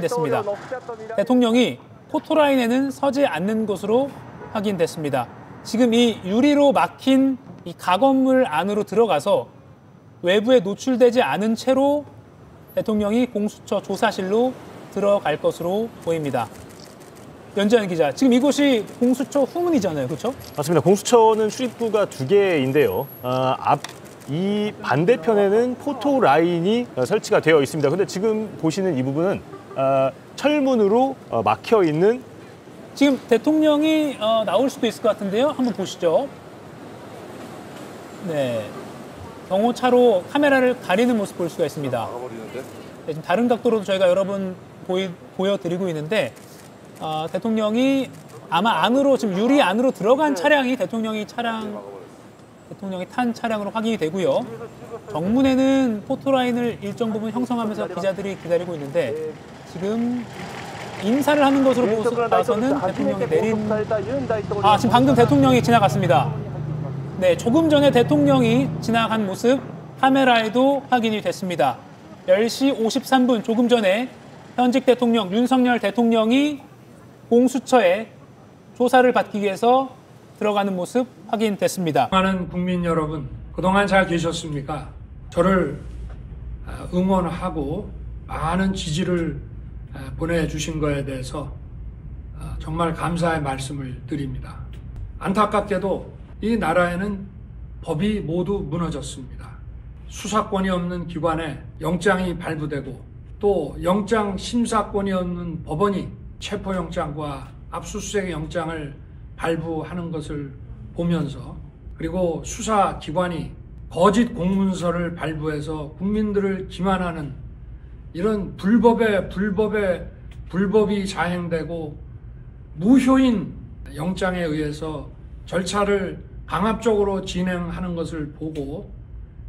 됐습니다. 대통령이 포토라인에는 서지 않는 것으로 확인됐습니다. 지금 이 유리로 막힌 이 가건물 안으로 들어가서 외부에 노출되지 않은 채로 대통령이 공수처 조사실로 들어갈 것으로 보입니다. 연재현 기자, 지금 이곳이 공수처 후문이잖아요, 그렇죠? 맞습니다. 공수처는 출입구가 두 개인데요. 이 반대편에는 포토 라인이 설치가 되어 있습니다. 근데 지금 보시는 이 부분은 철문으로 막혀 있는. 지금 대통령이 나올 수도 있을 것 같은데요. 한번 보시죠. 네, 경호차로 카메라를 가리는 모습 볼 수가 있습니다. 네, 지금 다른 각도로도 저희가 여러분 보여드리고 있는데 대통령이 아마 안으로 지금 유리 안으로 들어간 차량이 대통령이 탄 차량으로 확인이 되고요. 정문에는 포토라인을 일정 부분 형성하면서 기자들이 기다리고 있는데 지금 인사를 하는 것으로 봐서는 대통령이 내린 지금 방금 대통령이 지나갔습니다. 네, 조금 전에 대통령이 지나간 모습 카메라에도 확인이 됐습니다. 10시 53분 조금 전에 현직 대통령 윤석열 대통령이 공수처에 조사를 받기 위해서 들어가는 모습 확인됐습니다. 많은 국민 여러분, 그동안 잘 계셨습니까? 저를 응원하고 많은 지지를 보내주신 거에 대해서 정말 감사의 말씀을 드립니다. 안타깝게도 이 나라에는 법이 모두 무너졌습니다. 수사권이 없는 기관에 영장이 발부되고 또 영장 심사권이 없는 법원이 체포영장과 압수수색 영장을 발부하는 것을 보면서, 그리고 수사기관이 거짓 공문서를 발부해서 국민들을 기만하는 이런 불법이 자행되고 무효인 영장에 의해서 절차를 강압적으로 진행하는 것을 보고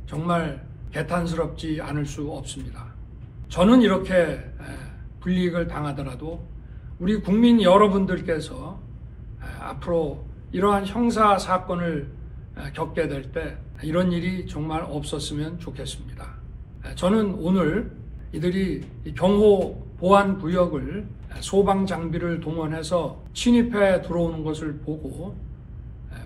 정말 개탄스럽지 않을 수 없습니다. 저는 이렇게 불이익을 당하더라도 우리 국민 여러분들께서 앞으로 이러한 형사 사건을 겪게 될 때 이런 일이 정말 없었으면 좋겠습니다. 저는 오늘 이들이 경호 보안 구역을 소방 장비를 동원해서 침입해 들어오는 것을 보고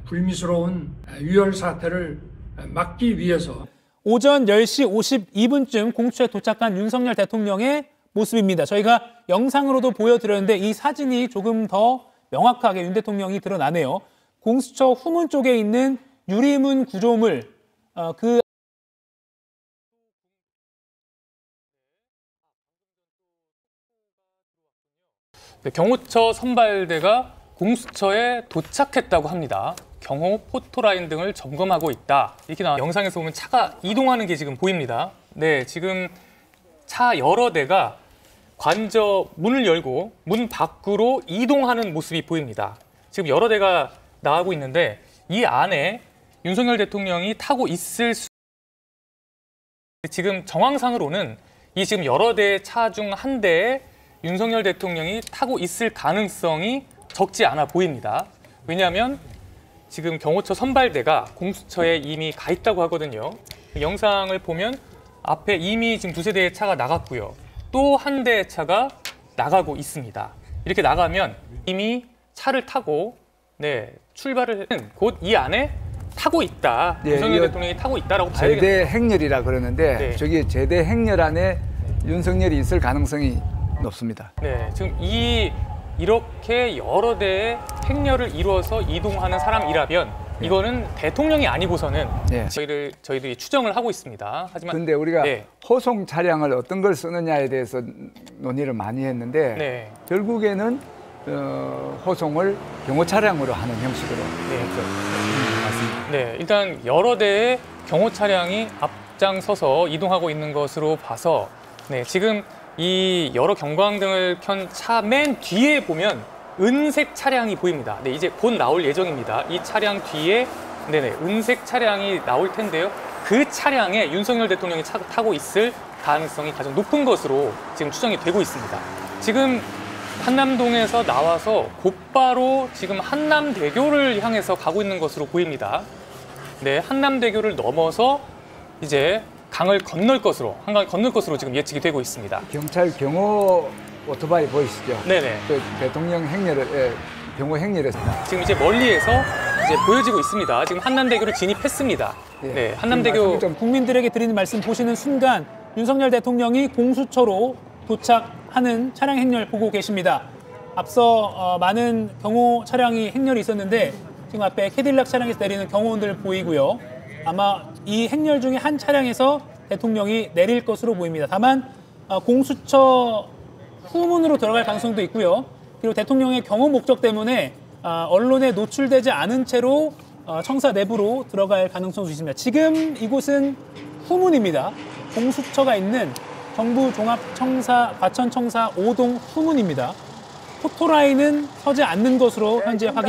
불미스러운 유혈 사태를 막기 위해서 오전 10시 52분쯤 공수처에 도착한 윤석열 대통령의 모습입니다. 저희가 영상으로도 보여드렸는데 이 사진이 조금 더 명확하게 윤 대통령이 드러나네요. 공수처 후문 쪽에 있는 유리문 구조물, 경호처 선발대가 공수처에 도착했다고 합니다. 경호, 포토라인 등을 점검하고 있다. 이렇게 영상에서 보면 차가 이동하는 게 지금 보입니다. 네, 지금 차 여러 대가 관저 문을 열고 문 밖으로 이동하는 모습이 보입니다. 지금 여러 대가 나가고 있는데 이 안에 윤석열 대통령이 타고 있을 지금 정황상으로는 이 지금 여러 대의 차 중 한 대에 윤석열 대통령이 타고 있을 가능성이 적지 않아 보입니다. 왜냐하면 지금 경호처 선발대가 공수처에 이미 가 있다고 하거든요. 영상을 보면 앞에 이미 지금 두세 대의 차가 나갔고요. 또 한 대의 차가 나가고 있습니다. 이렇게 나가면 이미 차를 타고 출발을 곧 이 안에 타고 있다. 네, 윤석열 대통령이 타고 있다라고 봐야 되겠네요. 제대 행렬이라 그러는데 저기 제대 행렬 안에 윤석열이 있을 가능성이 높습니다. 네, 지금 이렇게 여러 대의 행렬을 이루어서 이동하는 사람이라면 이거는 대통령이 아니고서는 저희들이 추정을 하고 있습니다. 하지만 그런데 우리가 호송 차량을 어떤 걸 쓰느냐에 대해서 논의를 많이 했는데 결국에는 호송을 경호 차량으로 하는 형식으로 맞습니다. 네, 일단 여러 대의 경호 차량이 앞장서서 이동하고 있는 것으로 봐서 지금 이 여러 경광등을 켠 차 맨 뒤에 보면 은색 차량이 보입니다. 이제 곧 나올 예정입니다. 이 차량 뒤에 은색 차량이 나올 텐데요. 그 차량에 윤석열 대통령이 타고 있을 가능성이 가장 높은 것으로 지금 추정이 되고 있습니다. 지금 한남동에서 나와서 곧바로 지금 한남대교를 향해서 가고 있는 것으로 보입니다. 한남대교를 넘어서 이제 강을 건널 것으로, 한강을 건널 것으로 지금 예측이 되고 있습니다. 경찰 경호 오토바이 보이시죠? 네네. 그 대통령 행렬을 경호 행렬했습니다. 지금 이제 멀리에서 이제 보여지고 있습니다. 지금 한남대교를 진입했습니다. 네, 한남대교 국민들에게 드리는 말씀 보시는 순간 윤석열 대통령이 공수처로 도착하는 차량 행렬 보고 계십니다. 앞서 많은 경호 차량이 행렬이 있었는데 지금 앞에 캐딜락 차량에서 내리는 경호원들 보이고요. 아마 이 행렬 중에 한 차량에서 대통령이 내릴 것으로 보입니다. 다만 공수처 후문으로 들어갈 가능성도 있고요. 그리고 대통령의 경호 목적 때문에 언론에 노출되지 않은 채로 청사 내부로 들어갈 가능성도 있습니다. 지금 이곳은 후문입니다. 공수처가 있는 정부 종합청사 과천청사 5동 후문입니다. 포토라인은 서지 않는 것으로 현재 확인.